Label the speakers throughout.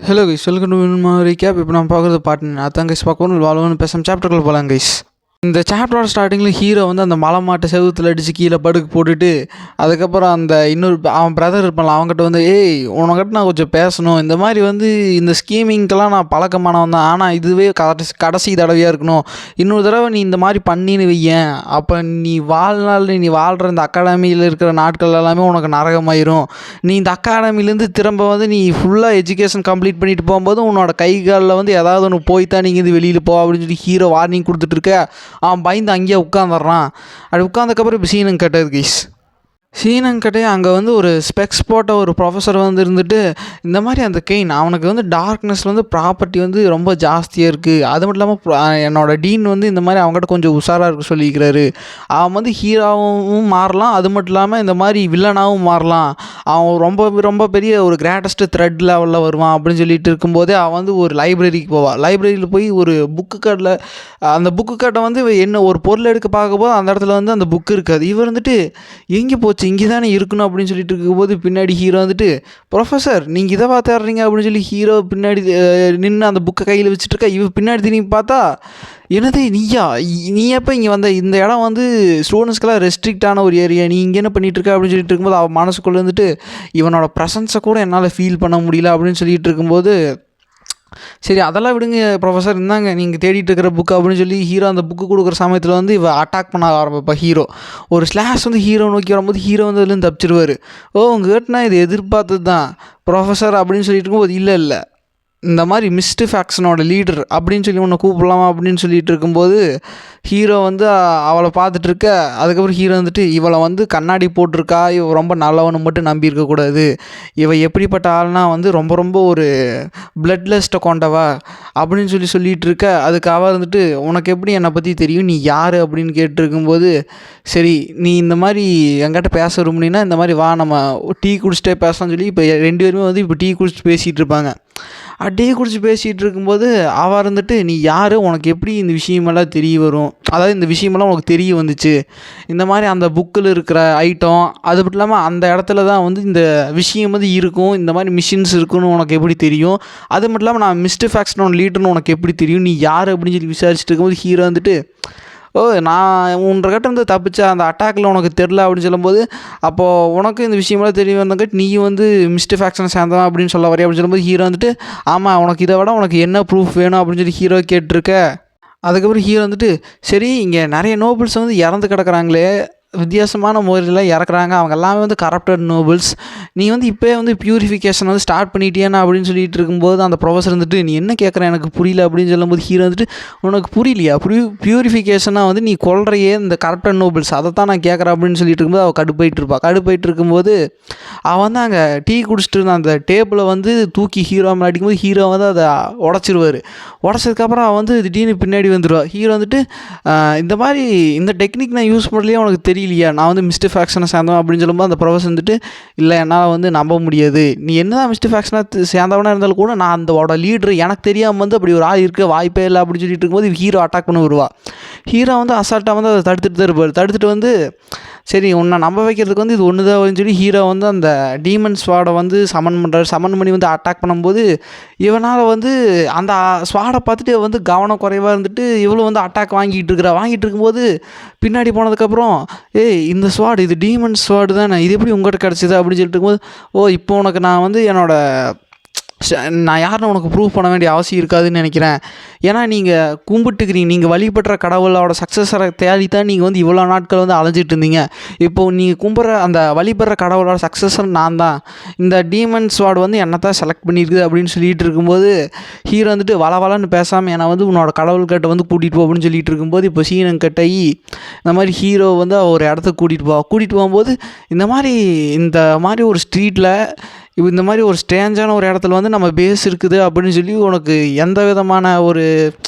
Speaker 1: Hello guys, welcome to recap. இப்போ நம்ம பார்க்குறது பார்ட் அதான் கைஸ் பார்க்க போகணும். வாழ்வோன்னு பேசாமல் சாப்டர்க்குள்ள போகலாம் கைஸ். இந்த சாப்டரோட ஸ்டார்டிங்கில் ஹீரோ வந்து அந்த மலை மாட்டை செவுத்தில் அடித்து கீழே படுக்கு போட்டுட்டு, அதுக்கப்புறம் அந்த இன்னொரு அவன் பிரதர் இருப்பான்ல, அவங்ககிட்ட வந்து உனக்கிட்ட நான் கொஞ்சம் பேசணும், இந்த மாதிரி வந்து இந்த ஸ்கீமிங்க்கெல்லாம் நான் பழக்கமானவன் தான், ஆனால் இதுவே கடைசி தடவையாக இருக்கணும், இன்னொரு தடவை நீ இந்த மாதிரி பண்ணின்னு வையேன், அப்போ நீ வாழ்கிற இந்த அகாடமியில் இருக்கிற நாட்கள் எல்லாமே உனக்கு நரகமாயிரும். நீ இந்த அகாடமிலேருந்து திரும்ப வந்து நீ ஃபுல்லாக எஜுகேஷன் கம்ப்ளீட் பண்ணிட்டு போகும்போது உன்னோட கை காலில் வந்து ஏதாவது ஒன்று போய்த்தான் நீங்கள் இது வெளியில் போ அப்படின்னு சொல்லி ஹீரோ வார்னிங் கொடுத்துட்ருக்க. அவன் பயந்து அங்கேயே உட்காந்துட்றான். அப்படி உட்காந்தக்கப்புறம் இப்போ சீனுங்க கேட்டது கைஸ். சீனங்கிட்டே அங்கே வந்து ஒரு ஸ்பெக்ஸ் போட்ட ஒரு ப்ரொஃபஸர் வந்து இருந்துட்டு, இந்த மாதிரி அந்த கெயின் அவனுக்கு வந்து டார்க்னஸில் வந்து ப்ராப்பர்ட்டி வந்து ரொம்ப ஜாஸ்தியாக இருக்குது, அது மட்டும் இல்லாமல் என்னோட டீன் வந்து இந்த மாதிரி அவங்ககிட்ட கொஞ்சம் உஷாராக இருக்க சொல்லியிருக்கிறாரு, அவன் வந்து ஹீரோவும் மாறலாம், அது மட்டும் இல்லாமல் இந்த மாதிரி வில்லனாகவும் மாறலாம், அவன் ரொம்ப ரொம்ப பெரிய ஒரு கிரேட்டஸ்ட் த்ரெட் லெவலில் வருவான் அப்படின்னு சொல்லிட்டு இருக்கும்போதே அவன் வந்து ஒரு லைப்ரரிக்கு போவான். லைப்ரரியில் போய் ஒரு புக்கு கார்டில் அந்த புக்கு கார்டை வந்து என்ன ஒரு பொருள் எடுக்க பார்க்கும்போது அந்த இடத்துல வந்து அந்த புக்கு இருக்காது. இவர் வந்துட்டு எங்கே போச்சு, இங்கே தானே இருக்கணும் அப்படின்னு சொல்லிட்டு இருக்கும்போது பின்னாடி ஹீரோ வந்துட்டு, ப்ரொஃபஸர் நீங்கள் இதை பார்த்துறீங்க அப்படின்னு சொல்லி ஹீரோ பின்னாடி நின்று அந்த புக்கை கையில் வச்சுட்டு இருக்கா. இவ பின்னாடி திரும்பி பார்த்தா, என்னது நீ எப்போ இங்கே வந்த, இந்த இடம் வந்து ஸ்டூடெண்ட்ஸ்க்கெல்லாம் ரெஸ்ட்ரிக்டான ஒரு ஏரியா, நீ இங்கே என்ன பண்ணிகிட்டு இருக்க அப்படின்னு சொல்லிட்டு இருக்கும்போது அவன் மனசுக்குள்ளே வந்துட்டு, இவனோட ப்ரெசன்ஸை கூட என்னால் ஃபீல் பண்ண முடியல அப்படின்னு சொல்லிட்டு இருக்கும்போது, சரி அதெல்லாம் விடுங்க ப்ரொஃபஸர், இருந்தாங்க நீங்கள் தேடிட்டு இருக்கிற புக்கு அப்படின்னு சொல்லி ஹீரோ அந்த புக்கு கொடுக்குற சமயத்தில் வந்து இவ அட்டாக் பண்ண ஆரம்பிப்பா. ஹீரோ ஒரு ஸ்லாஷ் வந்து ஹீரோ நோக்கி வரும்போது ஹீரோ வந்து அதுலேருந்து தப்பிச்சிருவார். உங்ககிட்ட இது எதிர்பார்த்தது தான் ப்ரொஃபஸர் அப்படின்னு சொல்லிட்டு இருக்கும்போது, இல்லை இந்த மாதிரி மிஸ்டு ஃபேக்ஷனோட லீடர் அப்படின்னு சொல்லி உன்னை கூப்பிடலாமா அப்படின்னு சொல்லிட்டு இருக்கும்போது ஹீரோ வந்து அவளை பார்த்துட்ருக்க. அதுக்கப்புறம் ஹீரோ வந்துட்டு, இவளை வந்து கண்ணாடி போட்டிருக்கா, இவ ரொம்ப நல்லவனு மட்டும் நம்பியிருக்கக்கூடாது, இவ எப்படிப்பட்ட ஆள்னா வந்து ரொம்ப ரொம்ப ஒரு பிளட்லெஸ்ட்டை கொண்டவா அப்படின்னு சொல்லிட்டு இருக்க. அதுக்கு அவள் வந்துட்டு, உனக்கு எப்படி என்னை பற்றி தெரியும், நீ யார் அப்படின்னு கேட்டுருக்கும்போது, சரி நீ இந்த மாதிரி என்கிட்ட பேச விரும்புனீன்னா இந்த மாதிரி வா, நம்ம டீ குடிச்சிட்டே பேசலாம்னு சொல்லி இப்போ ரெண்டு பேருமே வந்து இப்போ டீ குடிச்சிட்டு பேசிகிட்டு இருப்பாங்க. டீ குடிச்சு பேசிகிட்டு இருக்கும்போது அவள் இருந்துட்டு, நீ யார், உனக்கு எப்படி இந்த விஷயமெல்லாம் தெரிய வரும், அதாவது இந்த விஷயமெல்லாம் உனக்கு தெரிய வந்துச்சு, இந்த மாதிரி அந்த புக்கில் இருக்கிற ஐட்டம், அது மட்டும் இல்லாமல் அந்த இடத்துல தான் வந்து இந்த விஷயம் வந்து இருக்கும், இந்த மாதிரி மிஷின்ஸ் இருக்குன்னு உனக்கு எப்படி தெரியும், அது மட்டும் இல்லாமல் நான் மிஸ்டர் ஃபேக்ஷனோட லீடர்னு உனக்கு எப்படி தெரியும், நீ யார் அப்படின்னு சொல்லி விசாரிச்சுட்டு இருக்கும்போது ஹீரோ வந்துட்டு, நான் உன்கிட்ட வந்து தப்பிச்ச அந்த அட்டாக்கில் உனக்கு தெரில அப்படின்னு சொல்லும்போது, அப்போது உனக்கு இந்த விஷயமெல்லாம் தெரிய வந்தங்காட்டி நீ வந்து மிஸ்டர் ஃபேக்ஷனை சேர்ந்தவன் அப்படின்னு சொல்ல வரையா அப்படின்னு சொல்லும்போது ஹீரோ வந்துட்டு, ஆமாம் உனக்கு இதை விட உனக்கு என்ன ப்ரூஃப் வேணும் அப்படின்னு சொல்லி ஹீரோ கேட்டிருக்க. அதுக்கப்புறம் ஹீரோ வந்துட்டு, சரி இங்கே நிறைய நோபல்ஸ் வந்து இறந்து கிடக்குறாங்களே, வித்தியாசமான முறையில் இறக்குறாங்க, அவங்க எல்லாமே வந்து கரப்டட் நோபல்ஸ், நீ வந்து இப்போயே வந்து பியூரிஃபிகேஷன் வந்து ஸ்டார்ட் பண்ணிட்டியானா அப்படின்னு சொல்லிட்டு இருக்கும்போது அந்த ப்ரொஃபஸர் வந்துட்டு, நீ என்ன கேட்குற எனக்கு புரியல அப்படின்னு சொல்லும்போது ஹீரோ வந்துட்டு, உனக்கு புரியலையா, பியூரிஃபிகேஷனாக வந்து நீ கொள்றையே இந்த கரப்டட் நோபல்ஸ், அதை தான் நான் கேட்குறேன் அப்படின்னு சொல்லிட்டு இருக்கும்போது அவள் கடுப்பாயிட்டு இருக்கும்போது அவன் வந்து அங்கே டீ குடிச்சிட்டு இருந்த அந்த டேபிளை வந்து தூக்கி ஹீரோ மேலே அடிக்கும்போது ஹீரோ வந்து அதை உடச்சதுக்கப்புறம் அவன் வந்து திடீர்னு பின்னாடி வந்துடுவா. ஹீரோ வந்துட்டு, இந்த மாதிரி இந்த டெக்னிக் நான் யூஸ் பண்ணலையே உனக்கு தெரியலையா, நான் வந்து மிஸ்டர் ஃபேக்ஷனை சேர்ந்தவன் அப்படின்னு சொல்லும்போது அந்த ப்ரொஃபஸர் வந்துட்டு, இல்லை என்னால் வந்து நம்ப முடியாது, நீ என்ன தான் மிஸ்டர் ஃபேக்ஷனாக சேர்ந்தவனாக இருந்தாலும் கூட நான் அந்தோட லீடர், எனக்கு தெரியாமல் வந்து அப்படி ஒரு ஆள் இருக்க வாய்ப்பே இல்லை அப்படின்னு சொல்லிட்டு இருக்கும்போது ஹீரோ அட்டாக் பண்ண வருவா. ஹீரோ வந்து அசால்ட்டாக வந்து அதை தடுத்துட்டு தான் இருப்பார். தடுத்துட்டு வந்து, சரி உன்னை நம்ப வைக்கிறதுக்கு வந்து இது ஒன்று தான் அப்படின்னு சொல்லி ஹீரோ வந்து அந்த டீமன் ஸ்வாடை வந்து சமன் பண்ணி வந்து அட்டாக் பண்ணும்போது, இவனால் வந்து அந்த ஸ்வாடை பார்த்துட்டு வந்து கவனம் குறைவாக இருந்துட்டு இவளும் வந்து அட்டாக் வாங்கிட்டு இருக்கும்போது பின்னாடி போனதுக்கப்புறம், இந்த ஸ்வாடு இது டீமன் ஸ்வாடு தானே, இது எப்படி உங்கள்கிட்ட கிடச்சிது அப்படின்னு சொல்லிட்டு இருக்கும்போது, இப்போ உனக்கு நான் வந்து நான் யாருன்னு உனக்கு ப்ரூவ் பண்ண வேண்டிய அவசியம் இருக்காதுன்னு நினைக்கிறேன், ஏன்னா நீங்கள் கும்பிட்டுக்கிறீங்க, நீங்கள் வழிபடுற கடவுளோட சக்ஸஸரை தேடித்தான் நீங்கள் வந்து இவ்வளோ நாட்கள் வந்து அலைஞ்சிட்டு இருந்தீங்க, இப்போது நீங்கள் கும்பிட்ற அந்த வழிபடுற கடவுளோட சக்ஸஸர் நான் தான், இந்த டீமன் ஸ்வாட் வந்து என்னை தான் செலக்ட் பண்ணியிருக்குது அப்படின்னு சொல்லிட்டு இருக்கும்போது ஹீரோ வந்துட்டு வளன்னு பேசாமல் என்னை வந்து உன்னோட கடவுள்கிட்ட வந்து கூட்டிகிட்டு போ அப்படின்னு சொல்லிட்டு இருக்கும்போது இப்போ சீனங்கிட்ட இந்த மாதிரி ஹீரோ வந்து ஒரு இடத்துக்கு கூட்டிகிட்டு போகும்போது இந்த மாதிரி ஒரு ஸ்ட்ரீட்டில் இந்த மாதிரி ஒரு ஸ்ட்ரேஞ்சான ஒரு இடத்துல வந்து நம்ம பேஸ் இருக்குது அப்படின்னு சொல்லி உனக்கு எந்த விதமான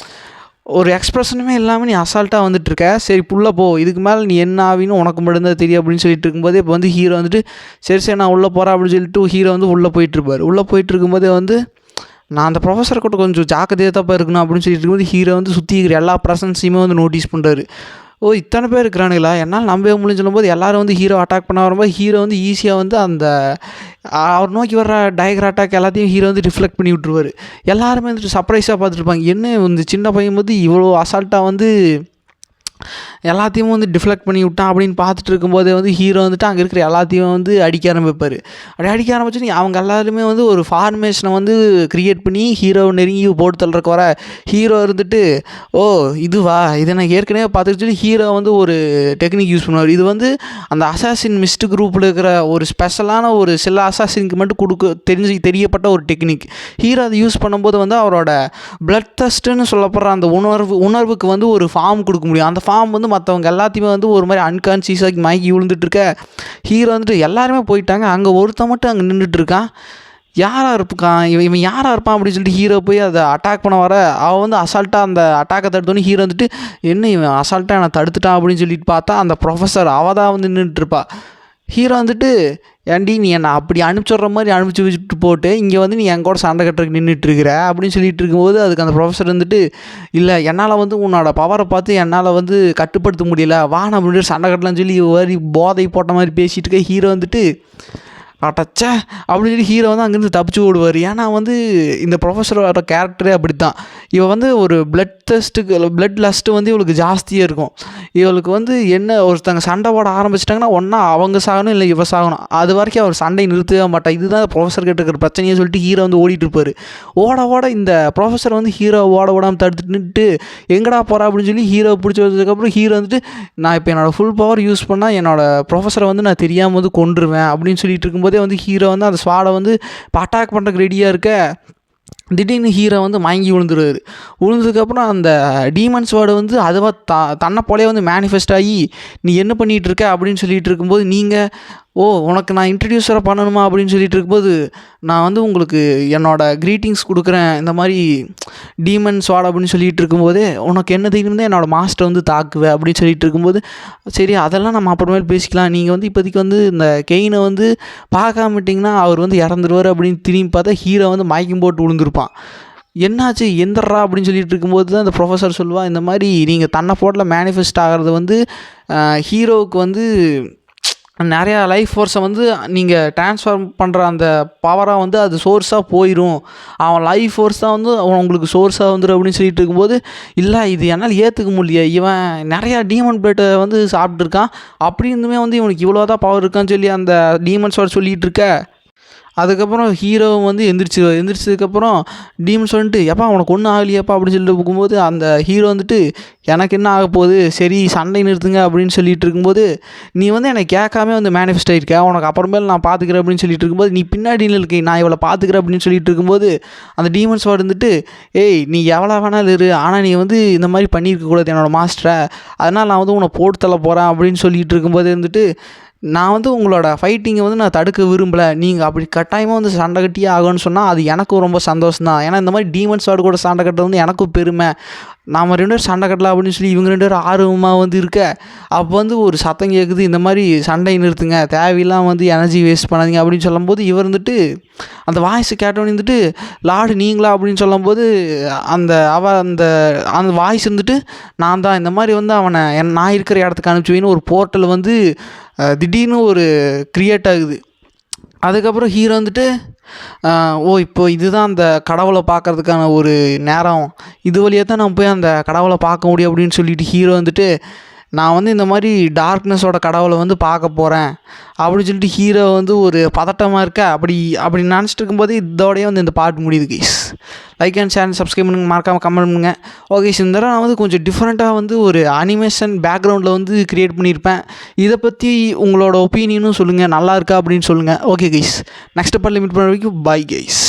Speaker 1: ஒரு எக்ஸ்ப்ரெஷனுமே இல்லாமல் நீ அசால்ட்டாக வந்துட்டுருக்க, சரி புள்ள போ, இதுக்கு மேலே நீ என்ன ஆவின்னு உனக்கு மட்டும்தான் தெரியும் அப்படின்னு சொல்லிட்டு இருக்கும்போது இப்போ வந்து ஹீரோ வந்துட்டு, சரி நான் உள்ளே போகிறேன் அப்படின்னு சொல்லிட்டு ஹீரோ வந்து உள்ளே போயிட்டுருப்பார். உள்ளே போயிட்டு இருக்கும்போதே வந்து, நான் அந்த ப்ரொஃபஸர் கூட கொஞ்சம் ஜாக்கிரதையாக தப்பாக இருக்கணும் அப்படின்னு சொல்லிட்டு இருக்கும்போது ஹீரோ வந்து சுற்றி இருக்கிற எல்லா ப்ரெசன்ஸையுமே வந்து நோட்டீஸ் பண்ணுறாரு. ஓ இத்தனை பேர் இருக்கிறானுங்களா, என்னால் நம்பவே முடியும்னு சொல்லும்போது எல்லாரும் வந்து ஹீரோ அட்டாக் பண்ண வரும்போது ஹீரோ வந்து ஈஸியாக வந்து அந்த அவர் நோக்கி வர்ற டைகர் அட்டாக் எல்லாத்தையும் ஹீரோ வந்து ரிஃப்ளெக்ட் பண்ணி விட்ருவார். எல்லாருமே வந்துட்டு சர்ப்ரைஸாக பார்த்துருப்பாங்க, என்ன இந்த சின்ன பையன் வந்து இவ்வளோ அசால்ட்டாக வந்து எல்லாத்தையும் வந்து டிஃப்ளெக்ட் பண்ணி விட்டான் அப்படின்னு பார்த்துட்டு இருக்கும்போதே வந்து ஹீரோ வந்துட்டு அங்கே இருக்கிற எல்லாத்தையும் வந்து அடிக்க ஆரம்பிப்பார். அப்படி அடிக்க ஆரம்பிச்சு அவங்க எல்லாருமே வந்து ஒரு ஃபார்மேஷனை வந்து க்ரியேட் பண்ணி ஹீரோ நெருங்கி போட்டு தள்ளுறக்கு வர ஹீரோ இருந்துட்டு ஓ இதுவா இதை நான் ஏற்கனவே பார்த்துட்டு சொல்லி ஹீரோ வந்து ஒரு டெக்னிக் யூஸ் பண்ணுவார். இது வந்து அந்த அசாசின் மிஸ்ட் குரூப்பில் இருக்கிற ஒரு ஸ்பெஷலான ஒரு சில அசாசினுக்கு மட்டும் தெரியப்பட்ட ஒரு டெக்னிக். ஹீரோ அதை யூஸ் பண்ணும்போது வந்து அவரோட பிளட் டெஸ்ட்டுன்னு சொல்லப்படுற அந்த உணர்வுக்கு வந்து ஒரு ஃபார்ம் கொடுக்க முடியும். அந்த ஃபார்ம் வந்து மற்றவங்க எல்லாத்தையுமே வந்து ஒரு மாதிரி அன்கான்சியஸாக மயக்கி விழுந்துட்டு இருக்க ஹீரோ வந்துட்டு எல்லாருமே போயிட்டாங்க, அங்கே ஒருத்தன் மட்டும் அங்கே நின்றுட்டுருக்கான், யாராக இருப்பான் இவன் யாராக இருப்பான் அப்படின்னு சொல்லிட்டு ஹீரோ போய் அதை அட்டாக் பண்ண வர அவன் வந்து அசால்ட்டாக அந்த அட்டாக்கை தடுத்தோன்னே ஹீரோ வந்துட்டு என்ன இவன் அசால்ட்டாக என்னை தடுத்துட்டான் அப்படின்னு சொல்லிட்டு பார்த்தா அந்த ப்ரொஃபஸர் அவள் தான் வந்து நின்றுட்டுருப்பா. ஹீரோ வந்துட்டு ஏன்டி நீ என்னை அப்படி அனுப்பிச்சுட்ற மாதிரி அனுப்பிச்சி வச்சுட்டு போட்டு இங்கே வந்து நீ என் கூட சண்டை கட்டுறதுக்கு நின்றுட்டுருக்கிற அப்படின்னு சொல்லிட்டு இருக்கும்போது அதுக்கு அந்த ப்ரொஃபஸர் வந்துட்டு இல்லை என்னால் வந்து உன்னோட பவரை பார்த்து என்னால் வந்து கட்டுப்படுத்த முடியல, வான அப்படின்ட்டு சண்டை கட்டலாம்னு சொல்லி ஒரு போதை போட்ட மாதிரி பேசிகிட்டு இருக்க ஹீரோ வந்துட்டு அட்டச்சே அப்படின்னு சொல்லி ஹீரோ வந்து அங்கேருந்து தப்பிச்சு ஓடுவார். ஏன்னா வந்து இந்த ப்ரொஃபஸரோட கேரக்டரே அப்படி தான். இவள் வந்து ஒரு பிளட் லஸ்ட்டு வந்து இவளுக்கு ஜாஸ்தியாக இருக்கும். இவளுக்கு வந்து என்ன ஒருத்தங்க சண்டை போட ஆரம்பிச்சிட்டாங்கன்னா ஒன்றா அவங்க சாகணும் இல்லை இவ சாகணும், அது வரைக்கும் அவர் சண்டை நிறுத்தவே மாட்டாள். இதுதான் ப்ரொஃபஸர் கிட்ட இருக்கிற பிரச்சனையை சொல்லிட்டு ஹீரோ வந்து ஓடிட்டு இருப்பார். ஓட இந்த ப்ரொஃபஸர் வந்து ஹீரோ ஓடாமல் தடுத்துட்டு எங்கடா போகிறா அப்படின்னு சொல்லி ஹீரோ பிடிச்சி வச்சதுக்கப்புறம் ஹீரோ வந்துட்டு நான் இப்போ என்னோடய ஃபுல் பவர் யூஸ் பண்ணால் என்னோடய ப்ரொஃபஸரை வந்து நான் தெரியாமல் வந்து கொன்றுவேன் அப்படின்னு சொல்லிட்டு இருக்கும்போது வந்து ஹீரோ வந்து அந்த ஸ்வாடை வந்து இப்போ அட்டாக் பண்ணுறதுக்கு ரெடியாக இருக்க திடீர்னு ஹீரோ வந்து மயங்கி விழுந்துருவார். விழுந்ததுக்கப்புறம் அந்த டீமன் ஸ்வாடு வந்து அதுவாக தன்னை போலே வந்து மேனிஃபெஸ்ட் ஆகி நீ என்ன பண்ணிகிட்டு இருக்க அப்படின்னு சொல்லிட்டு இருக்கும்போது நீங்கள் ஓ உனக்கு நான் இன்ட்ரடியூஸராக பண்ணணுமா அப்படின்னு சொல்லிட்டு இருக்கும்போது நான் வந்து உங்களுக்கு என்னோடய க்ரீட்டிங்ஸ் கொடுக்குறேன் இந்த மாதிரி டீமன் ஸ்வாட் அப்படின்னு சொல்லிட்டு இருக்கும்போதே உனக்கு என்ன தெரியும் தான் என்னோடய மாஸ்டர் வந்து தாக்குவேன் அப்படின்னு சொல்லிட்டு இருக்கும்போது சரி அதெல்லாம் நம்ம அப்புறமேல் பேசிக்கலாம், நீங்கள் வந்து இப்போதைக்கு வந்து இந்த கெயினை வந்து பார்க்காமட்டிங்கன்னா அவர் வந்து இறந்துருவார் அப்படின்னு திரும்பி பார்த்தா ஹீரோ வந்து மயக்கம் போட்டு விழுந்திருப்பான். என்னாச்சு எந்தர்றா அப்படின்னு சொல்லிட்டு இருக்கும்போது தான் அந்த ப்ரொஃபஸர் சொல்லுவாள் இந்த மாதிரி நீங்கள் தன்னை போட்டில் மேனிஃபெஸ்ட் ஆகிறது வந்து ஹீரோவுக்கு வந்து நிறையா லைஃப் ஃபோர்ஸை வந்து நீங்கள் ட்ரான்ஸ்ஃபார்ம் பண்ணுற அந்த பவராக வந்து அது சோர்ஸாக போயிடும், அவன் லைஃப் ஃபோர்ஸ் தான் வந்து அவன் உங்களுக்கு சோர்ஸாக வந்துடும் அப்படின்னு சொல்லிட்டு இருக்கும்போது இல்லை இது என்னால் ஏற்றுக்க முடியல, இவன் நிறையா டீமன் பிளட்டை வந்து சாப்பிட்ருக்கான் அப்படி இருந்துமே வந்து இவனுக்கு இவ்வளோ தான் பவர் இருக்கான்னு சொல்லி அந்த டீமன்ஸ் வர சொல்லிகிட்டு இருக்க அதுக்கப்புறம் ஹீரோ வந்து எந்திரிச்சதுக்கப்புறம் டீமன்ஸ் வந்துட்டு எப்பா உனக்கு ஒன்றும் ஆகலையாப்பா அப்படின்னு சொல்லிட்டு போகும்போது அந்த ஹீரோ வந்துட்டு எனக்கு என்ன ஆக போகுது சரி சண்டை நிறுத்துங்க அப்படின்னு சொல்லிட்டு இருக்கும்போது நீ வந்து என்னை கேட்காம வந்து மேனிஃபெஸ்ட் ஆகிருக்க உனக்கு அப்புறமேல நான் பார்த்துக்கிறேன் அப்படின்னு சொல்லிட்டு இருக்கும்போது நீ பின்னாடி இருக்கேன் நான் இவளை பார்த்துக்கிறேன் அப்படின்னு சொல்லிட்டு இருக்கும்போது அந்த டீமன்ஸ் வந்துட்டு ஏய் நீ எவ்வளோ வேணாலும் இரு ஆனால் நீ வந்து இந்த மாதிரி பண்ணியிருக்கக்கூடாது என்னோடய மாஸ்டரை, அதனால் நான் வந்து உன்னை போட்டு தள்ள போகிறேன் அப்படின்னு சொல்லிட்டு இருக்கும்போது வந்துட்டு நான் வந்து உங்களோட ஃபைட்டிங்கை வந்து நான் தடுக்க விரும்பலை, நீங்கள் அப்படி கட்டாயமாக வந்து சண்டை கட்டியே ஆகும்னு சொன்னால் அது எனக்கும் ரொம்ப சந்தோஷம் தான், ஏன்னா இந்த மாதிரி டீமன்ஸ் வார்டு கூட சண்டை கட்டுறது வந்து எனக்கும் பெருமை, நாம் 2 பேரும் சண்டை கட்டலாம் அப்படின்னு சொல்லி இவங்க 2 பேரும் ஆர்வமாக வந்து இருக்க அப்போ வந்து ஒரு சத்தம் கேட்குது இந்த மாதிரி சண்டை நிறுத்துங்க தேவையில்லாம் வந்து எனர்ஜி வேஸ்ட் பண்ணாதீங்க அப்படின்னு சொல்லும்போது இவர் வந்துட்டு அந்த வாய்ஸை கேட்டவனே வந்துட்டு லார்டு நீங்களா அப்படின்னு சொல்லும்போது அந்த அந்த வாய்ஸ் இருந்துட்டு நான் தான் இந்த மாதிரி வந்து அவனை நான் இருக்கிற இடத்துக்கு அனுப்பிச்சுவேன்னு ஒரு போர்ட்டல் வந்து திடீர்னு ஒரு க்ரியேட் ஆகுது. அதுக்கப்புறம் ஹீரோ வந்துட்டு ஓ இப்போ இதுதான் அந்த கடவுளை பார்க்குறதுக்கான ஒரு நேரம், இது வழியாக தான் நான் போய் அந்த கடவுளை பார்க்க முடியும் அப்படின்னு சொல்லிட்டு ஹீரோ வந்துட்டு நான் வந்து இந்த மாதிரி டார்க்னஸோட கடவுளை வந்து பார்க்க போகிறேன் அப்படின்னு சொல்லிட்டு ஹீரோ வந்து ஒரு பதட்டமாக இருக்க அப்படி நினச்சிட்டு இருக்கும்போது இதோடய வந்து இந்த பாட்டு முடியுது guys. Like and share subscribe பண்ணுங்க, மறக்காமல் கமெண்ட் பண்ணுங்கள். ஓகே இந்த தடவை நான் வந்து கொஞ்சம் டிஃப்ரெண்ட்டாக வந்து ஒரு அனிமேஷன் பேக்ரவுண்டில் வந்து க்ரியேட் பண்ணியிருப்பேன், இதை பற்றி உங்களோட ஒப்பீனியனும் சொல்லுங்கள், நல்லா இருக்கா அப்படின்னு சொல்லுங்கள். ஓகே கைஸ் நெக்ஸ்ட் பார்ட்டில் மீட் பண்ண வரைக்கும் பாய் கைஸ்.